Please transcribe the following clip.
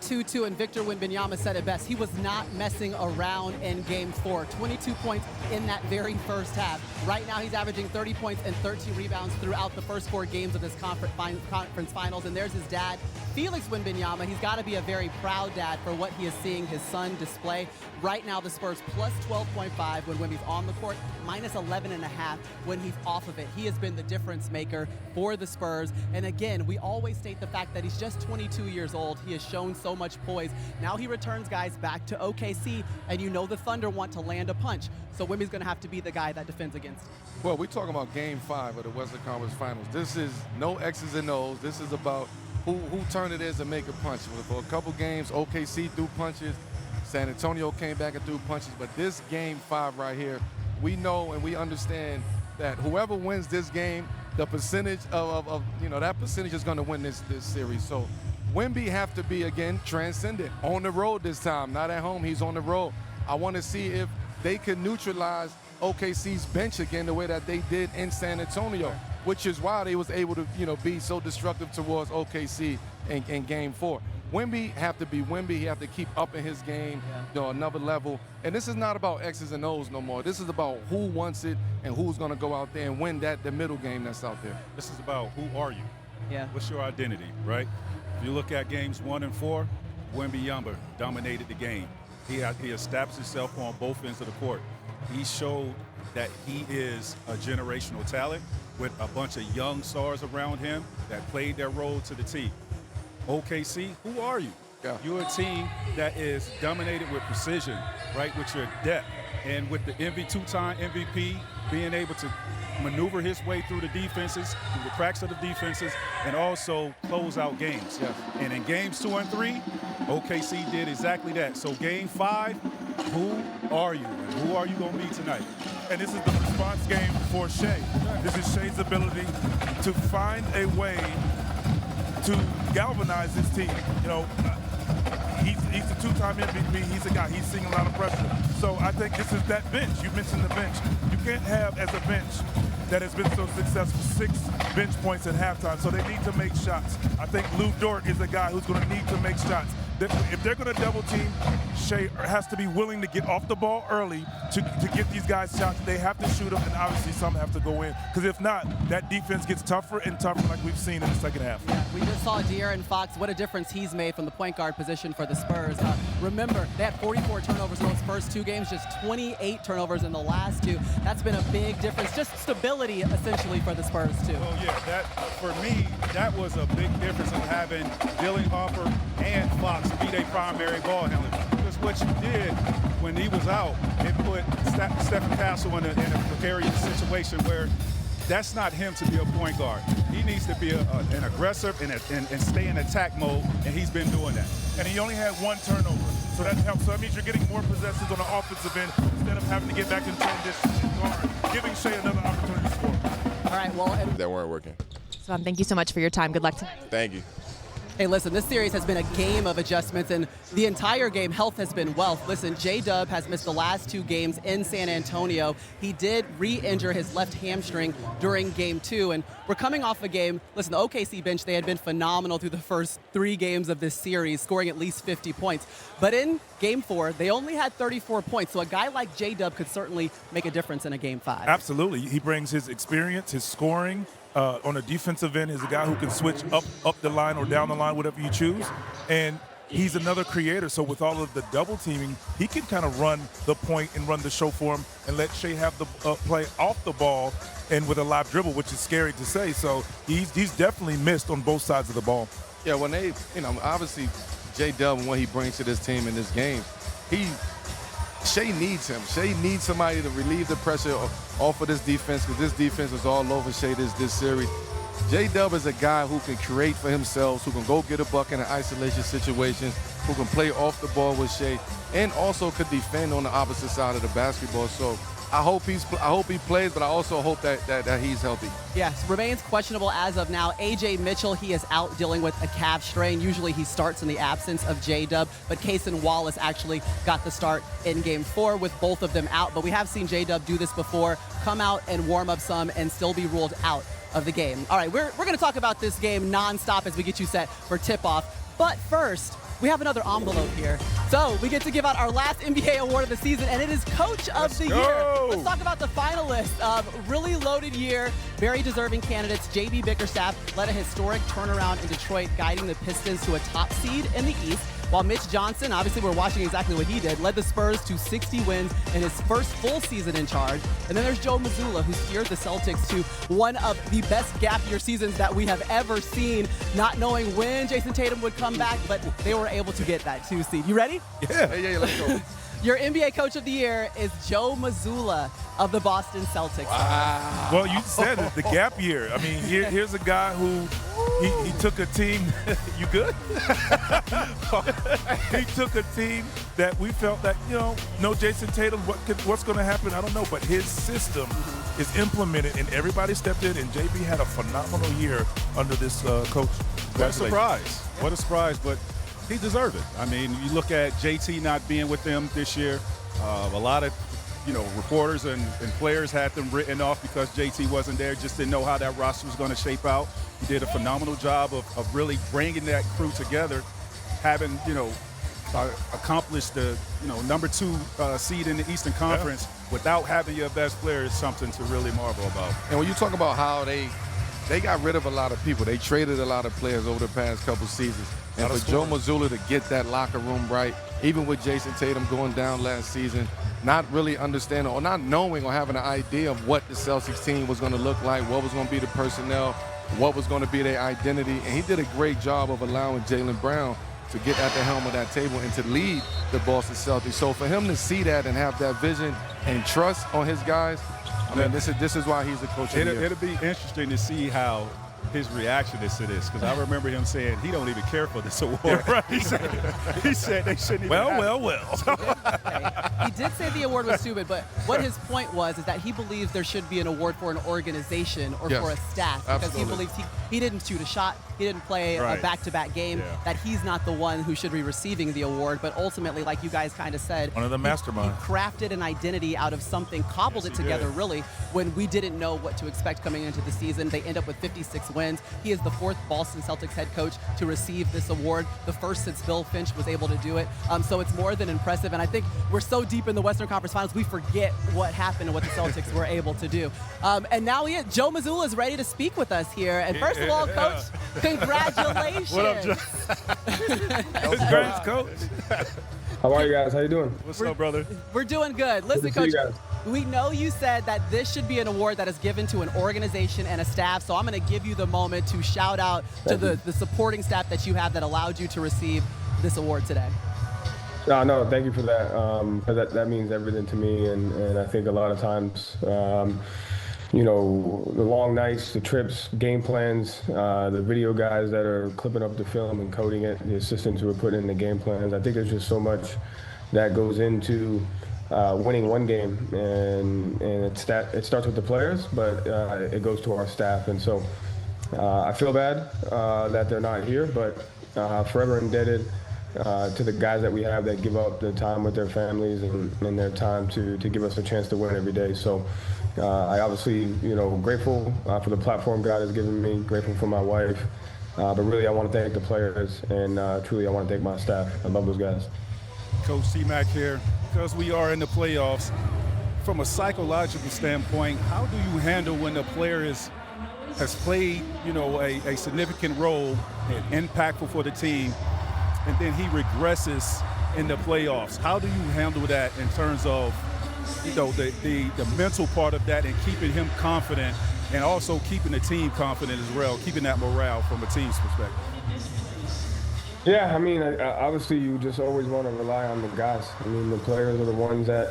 2-2, and Victor Wembanyama said it best. He was not messing around in Game 4. 22 points in that very first half. Right now, he's averaging 30 points and 13 rebounds throughout the first 4 games of this conference finals. And there's his dad, Felix Wembanyama. He's got to be a very proud dad for what he is seeing his son display. Right now, the Spurs plus 12.5 when Wemby's on the court, minus 11.5 when he's off of it. He has been the difference maker for the Spurs. And again, we always state the fact that he's just 22 years old. He has shown so much poise. Now he returns guys back to OKC, and you know the Thunder want to land a punch. So Wemby's going to have to be the guy that defends against him. Well, we're talking about Game 5 of the Western Conference Finals. This is no X's and O's. This is about who turn it is to make a punch. For a couple games, OKC threw punches. San Antonio came back and threw punches. But this Game 5 right here, we know and we understand that whoever wins this game, the percentage of that percentage is going to win this series. So Wemby have to be, again, transcendent. On the road this time, not at home. He's on the road. I want to see if they can neutralize OKC's bench again the way that they did in San Antonio, which is why they was able to, be so destructive towards OKC in Game 4. Wemby have to be Wemby. He have to keep upping his game to another level. And this is not about X's and O's no more. This is about who wants it and who's going to go out there and win the middle game that's out there. This is about who are you? Yeah. What's your identity, right? If you look at games 1 and 4, Wembanyama dominated the game. He established himself on both ends of the court. He showed that he is a generational talent with a bunch of young stars around him that played their role to the T. OKC, who are you? Yeah. You're a team that is dominated with precision, right, with your depth. And with the two-time MVP being able to maneuver his way through the defenses, through the cracks of the defenses, and also close out games. Yes. And in games 2 and 3, OKC did exactly that. So Game 5, who are you? And who are you going to be tonight? And this is the response game for Shea. This is Shea's ability to find a way to galvanize his team. He's a 2-time MVP. He's a guy. He's seeing a lot of pressure. So I think this is that bench. You mentioned the bench. You can't have, as a bench that has been so successful, 6 bench points at halftime. So they need to make shots. I think Lou Dort is a guy who's going to need to make shots. If they're going to double team, Shea has to be willing to get off the ball early to get these guys shots. They have to shoot them, and obviously some have to go in. Because if not, that defense gets tougher and tougher like we've seen in the second half. Yeah, we just saw De'Aaron Fox, what a difference he's made from the point guard position for the Spurs. Remember, they had 44 turnovers in those first 2 games, just 28 turnovers in the last 2. That's been a big difference, just stability essentially for the Spurs too. Well, yeah, for me, that was a big difference of having Dillinghoffer and Fox be their primary ball handler. Because what you did when he was out, it put Stephen Castle in a precarious situation where that's not him to be a point guard. He needs to be an aggressor and stay in attack mode, and he's been doing that. And he only had 1 turnover, so that helps. So that means you're getting more possessions on the offensive end instead of having to get back in transition and guard, giving Shea another opportunity to score. All right, well, That weren't working. So thank you so much for your time. Good luck tonight. Thank you. hey, listen, this series has been a game of adjustments, and the entire game, health has been wealth. Listen, J-Dub has missed the last 2 games in San Antonio. He did re-injure his left hamstring during Game 2, and we're coming off a game. Listen, the OKC bench, they had been phenomenal through the first 3 games of this series, scoring at least 50 points. But in Game 4, they only had 34 points, so a guy like J-Dub could certainly make a difference in a Game 5. Absolutely. He brings his experience, his scoring. On the defensive end, is a guy who can switch up the line or down the line, whatever you choose. And he's another creator. So with all of the double teaming, he can kind of run the point and run the show for him and let Shea have the play off the ball and with a live dribble, which is scary to say. So he's definitely missed on both sides of the ball. Yeah, when they, obviously J-Dub and what he brings to this team in this game, Shea needs him. Shea needs somebody to relieve the pressure off of this defense, because this defense was all over Shea this series. J-Dub is a guy who can create for himself, who can go get a buck in an isolation situation, who can play off the ball with Shea, and also could defend on the opposite side of the basketball. So I hope he plays, but I also hope that he's healthy. Yes, remains questionable as of now. A.J. Mitchell, he is out dealing with a calf strain. Usually he starts in the absence of J-Dub, but Kaysen Wallace actually got the start in Game 4 with both of them out. But we have seen J-Dub do this before, come out and warm up some and still be ruled out of the game. All right, we're going to talk about this game nonstop as we get you set for tip-off. But first, we have another envelope here. So we get to give out our last NBA award of the season, and it is Coach of the Year. Let's talk about the finalists. Really loaded year, very deserving candidates. J.B. Bickerstaff led a historic turnaround in Detroit, guiding the Pistons to a top seed in the East, while Mitch Johnson, obviously we're watching exactly what he did, led the Spurs to 60 wins in his first full season in charge. And then there's Joe Mazzulla, who steered the Celtics to one of the best gap year seasons that we have ever seen, not knowing when Jason Tatum would come back, but they were able to get that 2 seed. You ready? Yeah, let's go. Your NBA Coach of the Year is Joe Mazzulla of the Boston Celtics. Wow. Well, you said it, the gap year. I mean, here's a guy who he took a team. You good? He took a team that we felt that, no Jason Tatum, what's going to happen? I don't know. But his system is implemented, and everybody stepped in, and JB had a phenomenal year under this coach. What a surprise. What a surprise. But he deserved it. I mean, you look at JT not being with them this year. A lot of, reporters and players had them written off because JT wasn't there, just didn't know how that roster was going to shape out. He did a phenomenal job of really bringing that crew together, having, accomplished the, number 2 seed in the Eastern Conference without having your best player is something to really marvel about. And when you talk about how they got rid of a lot of people, they traded a lot of players over the past couple seasons. And for Joe Mazzulla to get that locker room right, even with Jason Tatum going down last season, not really understanding or not knowing or having an idea of what the Celtics team was going to look like, what was going to be the personnel, what was going to be their identity. And he did a great job of allowing Jaylen Brown to get at the helm of that table and to lead the Boston Celtics. So for him to see that and have that vision and trust on his guys, I mean, this is why he's the coach of the year. It'll be interesting to see how his reaction is to this, because I remember him saying he don't even care for this award. Yeah, right. He said they shouldn't even He did say the award was stupid, but what his point was is that he believes there should be an award for an organization or for a staff, because he believes he didn't shoot a shot, he didn't play a back-to-back game, that he's not the one who should be receiving the award. But ultimately, like you guys kind of said, one of the masterminds. He crafted an identity out of something, cobbled it together really when we didn't know what to expect coming into the season. They end up with 56 wins. He is the 4th Boston Celtics head coach to receive this award, the first since Bill Finch was able to do it. So it's more than impressive. And I think we're so deep in the Western Conference Finals, we forget what happened and what the Celtics were able to do. And now Joe Mazzulla is ready to speak with us here. And first of all, Coach, congratulations. What up, Joe? Congrats, Coach. How are you guys? How you doing? What's up, brother? We're doing good. Listen, Coach, we know you said that this should be an award that is given to an organization and a staff, so I'm going to give you the moment to shout out to the supporting staff that you have that allowed you to receive this award today. No, thank you for that. That means everything to me, and I think a lot of times, the long nights, the trips, game plans, the video guys that are clipping up the film and coding it, the assistants who are putting in the game plans. I think there's just so much that goes into winning one game, and it starts with the players, but it goes to our staff. And so I feel bad that they're not here, but forever indebted to the guys that we have that give up the time with their families and their time to give us a chance to win every day. So I obviously, grateful for the platform God has given me, grateful for my wife, but really I want to thank the players, and truly I want to thank my staff. I love those guys. Coach C-Mac here. Because we are in the playoffs, from a psychological standpoint, how do you handle when the player has played, a significant role and impactful for the team, and then he regresses in the playoffs? How do you handle that in terms of, the mental part of that and keeping him confident and also keeping the team confident as well, keeping that morale from a team's perspective? Yeah, I mean, obviously you just always want to rely on the guys. I mean, the players are the ones that